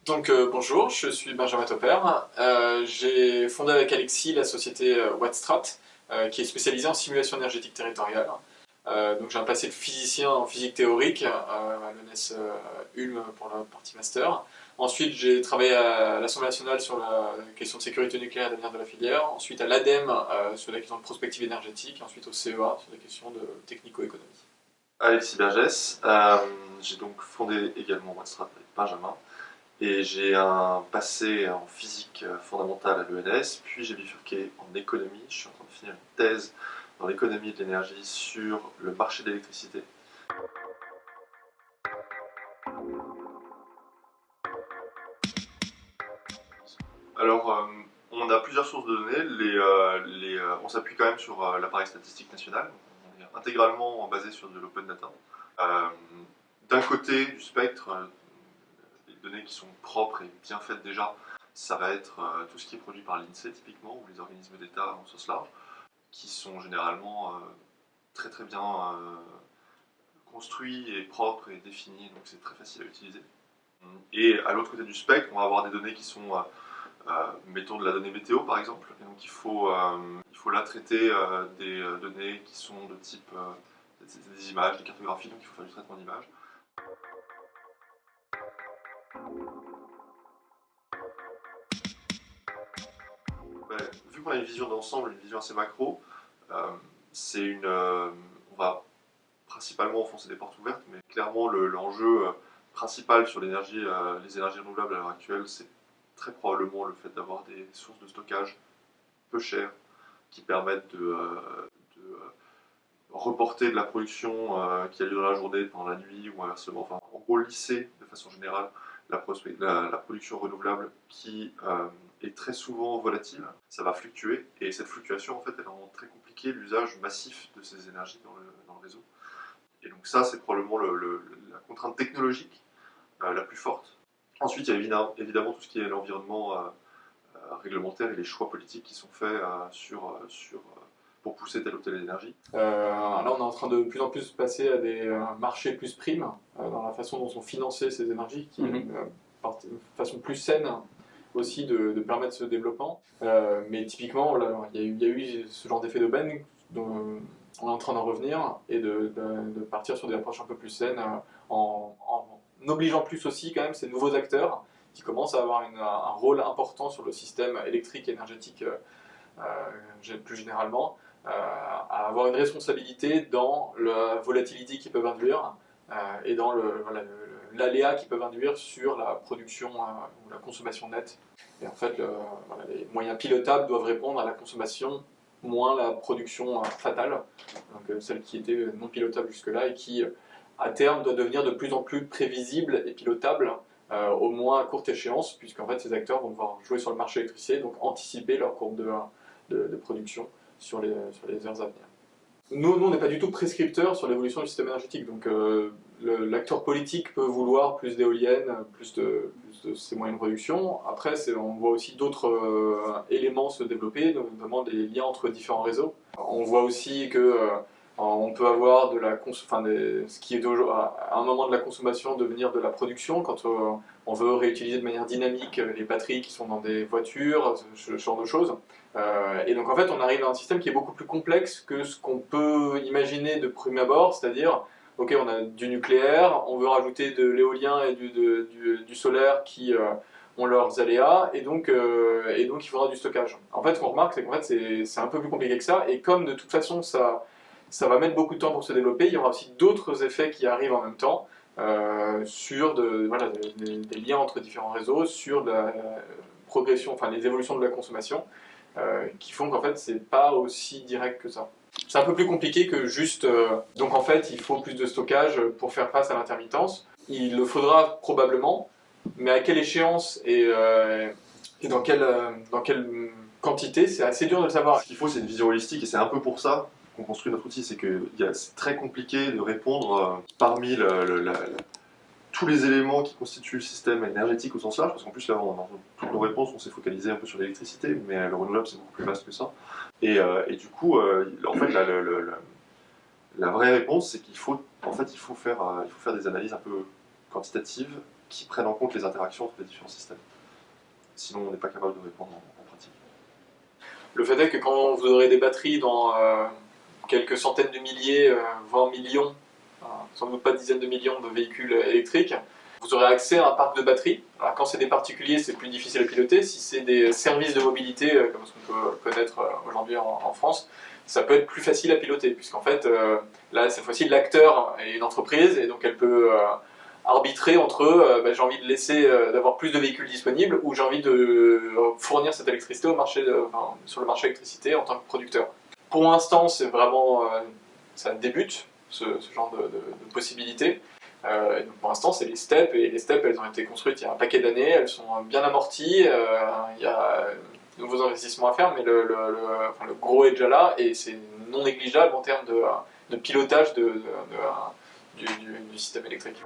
Bonjour, je suis Benjamin Topper. J'ai fondé avec Alexis la société Wattstrat, qui est spécialisée en simulation énergétique territoriale. Donc j'ai un passé de physicien en physique théorique à l'ENS Ulm pour la partie master. Ensuite j'ai travaillé à l'Assemblée nationale sur la question de sécurité nucléaire et d'avenir de la filière. Ensuite à l'ADEME sur la question de prospective énergétique. Et ensuite au CEA sur la question de technico-économie. Alexis Bergès, j'ai donc fondé également Wattstrat avec Benjamin et j'ai un passé en physique fondamentale à l'ENS, puis j'ai bifurqué en économie. Je suis en train de finir une thèse dans l'économie de l'énergie sur le marché de l'électricité. Alors, on a plusieurs sources de données. On s'appuie quand même sur l'appareil statistique national. On est intégralement basé sur de l'open data. Euh, D'un côté du spectre, les données qui sont propres et bien faites déjà, ça va être tout ce qui est produit par l'INSEE typiquement, ou les organismes d'État en sens large, qui sont généralement très très bien construits et propres et définis, donc c'est très facile à utiliser. Et à l'autre côté du spectre, on va avoir des données qui sont, mettons de la donnée météo par exemple, et donc il faut là traiter des données qui sont de type des images, des cartographies, donc il faut faire du traitement d'images. Vu qu'on a une vision d'ensemble, une vision assez macro, euh, on va principalement enfoncer des portes ouvertes, mais clairement l'enjeu principal sur les énergies renouvelables à l'heure actuelle, c'est très probablement le fait d'avoir des sources de stockage peu chères qui permettent de reporter de la production qui a lieu dans la journée pendant la nuit ou inversement. Enfin, en gros, lisser de façon générale la production renouvelable qui est très souvent volatile. Ça va fluctuer et cette fluctuation, en fait, elle rend très compliqué l'usage massif de ces énergies dans le réseau. Et donc ça, c'est probablement la contrainte technologique la plus forte. Ensuite, il y a évidemment tout ce qui est l'environnement réglementaire et les choix politiques qui sont faits pour pousser telle ou telle énergie. Là, on est en train de plus en plus passer à des marchés plus primes dans la façon dont sont financées ces énergies, qui est une façon plus saine aussi de permettre ce développement. Mais typiquement, là, il y a eu ce genre d'effet d'aubaine dont on est en train d'en revenir et de partir sur des approches un peu plus saines en obligeant plus aussi quand même ces nouveaux acteurs qui commencent à avoir un rôle important sur le système électrique et énergétique plus généralement, à avoir une responsabilité dans la volatilité qu'ils peuvent induire et dans l'aléa qu'ils peuvent induire sur la production ou la consommation nette. Et en fait, les moyens pilotables doivent répondre à la consommation moins la production fatale, donc celle qui était non pilotable jusque-là et qui, à terme, doit devenir de plus en plus prévisible et pilotable, au moins à courte échéance, puisqu'en fait ces acteurs vont devoir jouer sur le marché électricité, donc anticiper leur courbe de production sur les heures à venir. Nous on n'est pas du tout prescripteurs sur l'évolution du système énergétique, donc l'acteur politique peut vouloir plus d'éoliennes, plus de ces moyens de production. Après, on voit aussi d'autres éléments se développer, notamment des liens entre différents réseaux. On voit aussi que on peut avoir ce qui est à un moment de la consommation devenir de la production, quand on veut réutiliser de manière dynamique les batteries qui sont dans des voitures, ce genre de choses. Et donc en fait on arrive à un système qui est beaucoup plus complexe que ce qu'on peut imaginer de prime abord, c'est-à-dire ok, on a du nucléaire, on veut rajouter de l'éolien et du solaire qui ont leurs aléas, et donc il faudra du stockage. En fait, ce qu'on remarque, c'est qu'en fait, c'est un peu plus compliqué que ça, et comme de toute façon, ça va mettre beaucoup de temps pour se développer, il y aura aussi d'autres effets qui arrivent en même temps, sur des liens entre différents réseaux, sur la progression, enfin les évolutions de la consommation, qui font qu'en fait, c'est pas aussi direct que ça. C'est un peu plus compliqué que juste... donc en fait, il faut plus de stockage pour faire face à l'intermittence. Il le faudra probablement, mais à quelle échéance et dans quelle quantité, c'est assez dur de le savoir. Ce qu'il faut, c'est une vision holistique et c'est un peu pour ça qu'on construit notre outil. C'est que c'est très compliqué de répondre parmi tous les éléments qui constituent le système énergétique au sens large, parce qu'en plus, là, dans toutes nos réponses, on s'est focalisé un peu sur l'électricité, mais le renouvelable, c'est beaucoup plus vaste que ça. Et du coup, en fait, la vraie réponse, c'est qu'il faut, en fait, il faut faire des analyses un peu quantitatives qui prennent en compte les interactions entre les différents systèmes. Sinon, on n'est pas capable de répondre en pratique. Le fait est que quand vous aurez des batteries dans quelques centaines de milliers, voire millions, sans doute pas dizaines de millions de véhicules électriques, vous aurez accès à un parc de batteries. Alors, quand c'est des particuliers, c'est plus difficile à piloter. Si c'est des services de mobilité, comme ce qu'on peut connaître aujourd'hui en France, ça peut être plus facile à piloter, puisqu'en fait, là, cette fois-ci, l'acteur est une entreprise, et donc elle peut arbitrer entre j'ai envie de laisser d'avoir plus de véhicules disponibles, ou j'ai envie de fournir cette électricité au marché, sur le marché électricité en tant que producteur. Pour l'instant, c'est vraiment, ça débute, ce genre de possibilités. Et donc pour l'instant, c'est les steps, et les steps, elles ont été construites il y a un paquet d'années, elles sont bien amorties, il y a de nouveaux investissements à faire, mais le gros est déjà là, et c'est non négligeable en termes de pilotage du système électrique.